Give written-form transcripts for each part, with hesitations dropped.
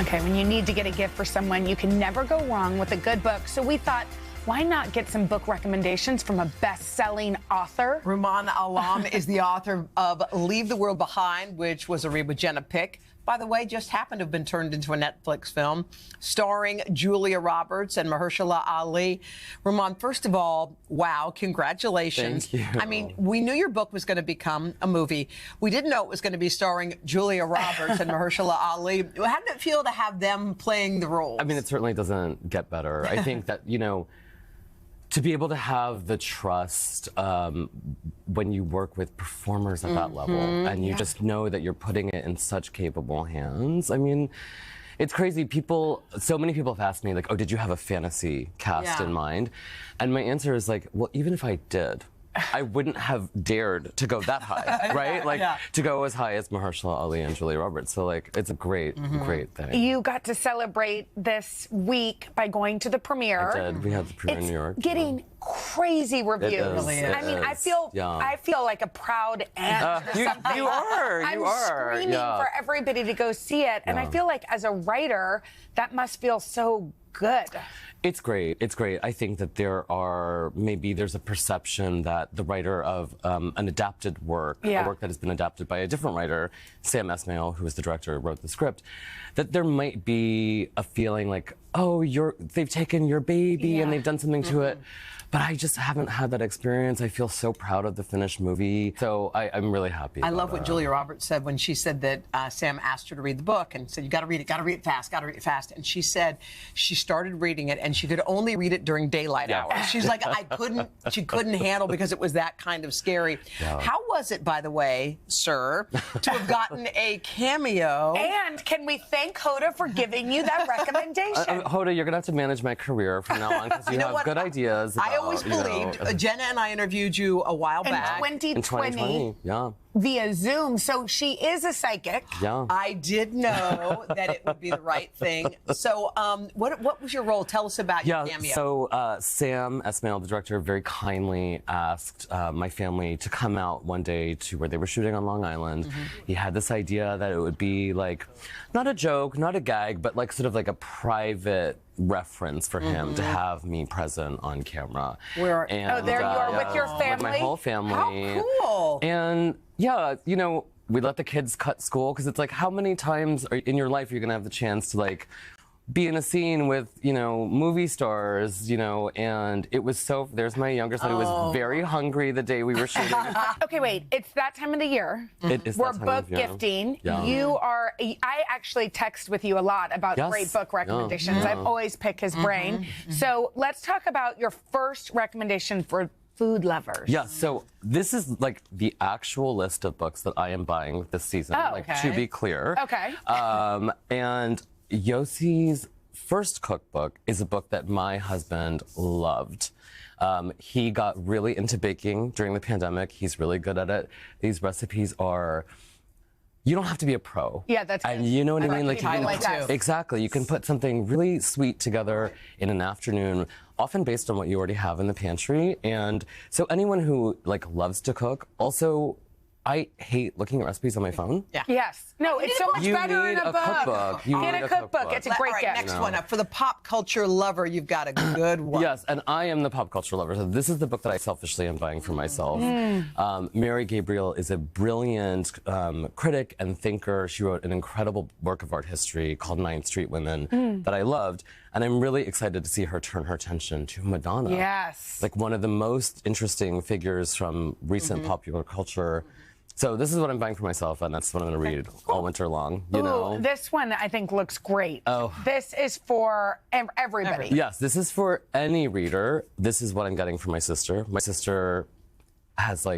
Okay, when you need to get a gift for someone, you can never go wrong with a good book. So we thought, why not get some book recommendations from a best-selling author? Rumaan Alam is the author of Leave the World Behind, which was a Hoda Jenna pick. By the way, just happened to have been turned into a Netflix film starring Julia Roberts and Mahershala Ali. Rumaan, first of all, wow, congratulations. Thank you. I mean, we knew your book was going to become a movie. We didn't know it was going to be starring Julia Roberts and Mahershala Ali. How did it feel to have them playing the roles? I mean, it certainly doesn't get better. I think that, you know, to be able to have the trust when you work with performers at that level, and you just know that you're putting it in such capable hands. I mean, it's crazy. So many people have asked me, like, oh, did you have a fantasy cast in mind? And my answer is like, well, even if I did, I wouldn't have dared to go that high, right? Like, to go as high as Mahershala Ali and Julia Roberts. So, like, it's a great, great thing. You got to celebrate this week by going to the premiere. I did. We had the premiere in New York. Getting crazy reviews. It is. I mean, I feel like a proud aunt or something. You are. I'm screaming for everybody to go see it, and I feel like as a writer, that must feel so good. It's great. It's great. I think that there's a perception that the writer of an adapted work, a work that has been adapted by a different writer, Sam Esmail, who was the director who wrote the script, that there might be a feeling like, oh, they've taken your baby and they've done something to it. But I just haven't had that experience. I feel so proud of the finished movie. So I'm really happy. I love what Julia Roberts said when she said that Sam asked her to read the book and said, you got to read it fast, got to read it fast. And she said she started reading it and she could only read it during daylight hours. She's like, she couldn't handle because it was that kind of scary. How was it, by the way, sir, to have gotten a cameo? And can we thank Hoda for giving you that recommendation? Hoda, you're going to have to manage my career from now on because you have good ideas. I always believed, Jenna and I interviewed you a while back. In 2020, via Zoom. So she is a psychic. Yeah. I did know that it would be the right thing. So what was your role? Tell us about your cameo. So Sam Esmail, the director, very kindly asked my family to come out one day to where they were shooting on Long Island. He had this idea that it would be like, not a joke, not a gag, but like sort of like a private reference for him to have me present on camera. There you are with your family? With my whole family. How cool. And yeah, you know, we let the kids cut school because it's like, how many times in your life are you going to have the chance to like be in a scene with, you know, movie stars, you know, and it was so, there's my younger son who was very hungry the day we were shooting. Okay, wait, it's that time of the year. It is We're that time book of year. gifting. Yeah. I actually text with you a lot about great book recommendations. I've always picked his brain. So let's talk about your first recommendation for food lovers. Yeah, so this is like the actual list of books that I am buying this season, to be clear. Okay. And Yossi's first cookbook is a book that my husband loved. He got really into baking during the pandemic. He's really good at it. These recipes are, you don't have to be a pro. Yeah, that's good. And you know what I mean? Like, too. Exactly. You can put something really sweet together in an afternoon, often based on what you already have in the pantry. And so anyone who like loves to cook, also, I hate looking at recipes on my phone. Yeah. Yes. No, it's so much better in a book. Cookbook. Get a cookbook. It's a great gift. Next one up. For the pop culture lover, you've got a good one. Yes, and I am the pop culture lover. So this is the book that I selfishly am buying for myself. Mary Gabriel is a brilliant critic and thinker. She wrote an incredible work of art history called 9th Street Women that I loved. And I'm really excited to see her turn her attention to Madonna. Yes. Like one of the most interesting figures from recent popular culture. So this is what I'm buying for myself, and that's what I'm going to read all winter long, you know? This one I think looks great. Oh. This is for everybody. Yes, this is for any reader. This is what I'm getting for my sister. My sister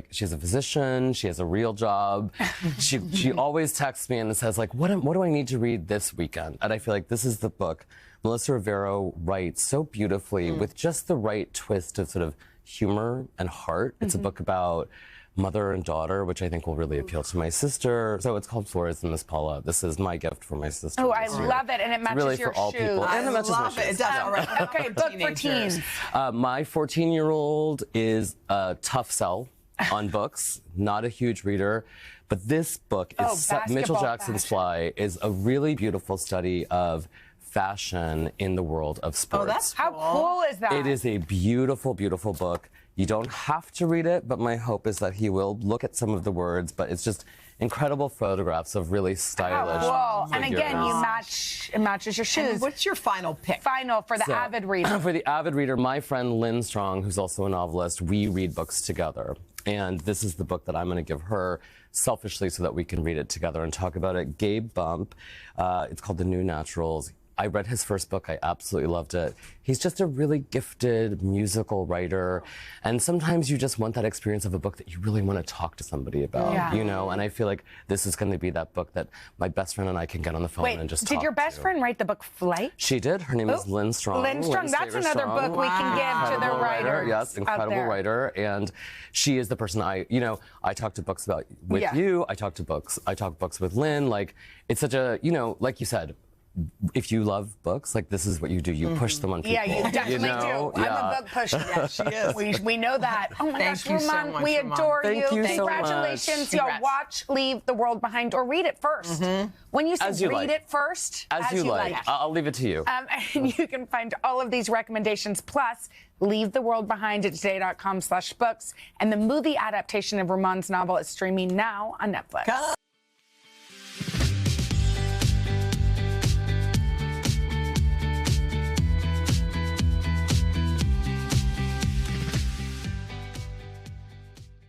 she's a physician, she has a real job. She always texts me and says like, what do I need to read this weekend? And I feel like this is the book. Melissa Rivero writes so beautifully with just the right twist of sort of humor and heart. It's a book about mother and daughter, which I think will really appeal to my sister. So it's called Flores and Miss Paula. This is my gift for my sister. Oh, I love it, and it matches really your for all shoes. people. And it matches my shoes. It does. All right. Okay, book for teens. My 14-year-old is a tough sell on books, not a huge reader, But this book is Mitchell Jackson's Fly is a really beautiful study of fashion in the world of sports. Oh, that's cool. How cool is that? It is a beautiful, beautiful book. You don't have to read it, but my hope is that he will look at some of the words. But it's just incredible photographs of really stylish figures. And again, it matches your shoes. And what's your final pick? Final for the avid reader. For the avid reader, my friend Lynn Strong, who's also a novelist, we read books together. And this is the book that I'm going to give her selfishly so that we can read it together and talk about it. Gabe Bump. It's called The New Naturals. I read his first book. I absolutely loved it. He's just a really gifted musical writer. And sometimes you just want that experience of a book that you really want to talk to somebody about, you know? And I feel like this is going to be that book that my best friend and I can get on the phone and just talk did your best friend write the book Flight? She did. Her name is Lynn Strong. Lynn Strong. That's another book we can give to the writers. Yes, incredible writer. And she is the person I talk to books about with you. I talk books with Lynn. Like, it's such a, like you said, if you love books, like this is what you do. You push them on people. Yeah, you definitely do. I'm a book pusher. Yeah, she is. We know that. Oh my gosh, Thank you Rumaan, so much, we adore you. Thank you so Congratulations. much. Yo, watch Leave the World Behind or read it first. When you say read it first, as you like. I'll leave it to you. And you can find all of these recommendations plus Leave the World Behind at today.com/books. And the movie adaptation of Rumaan's novel is streaming now on Netflix.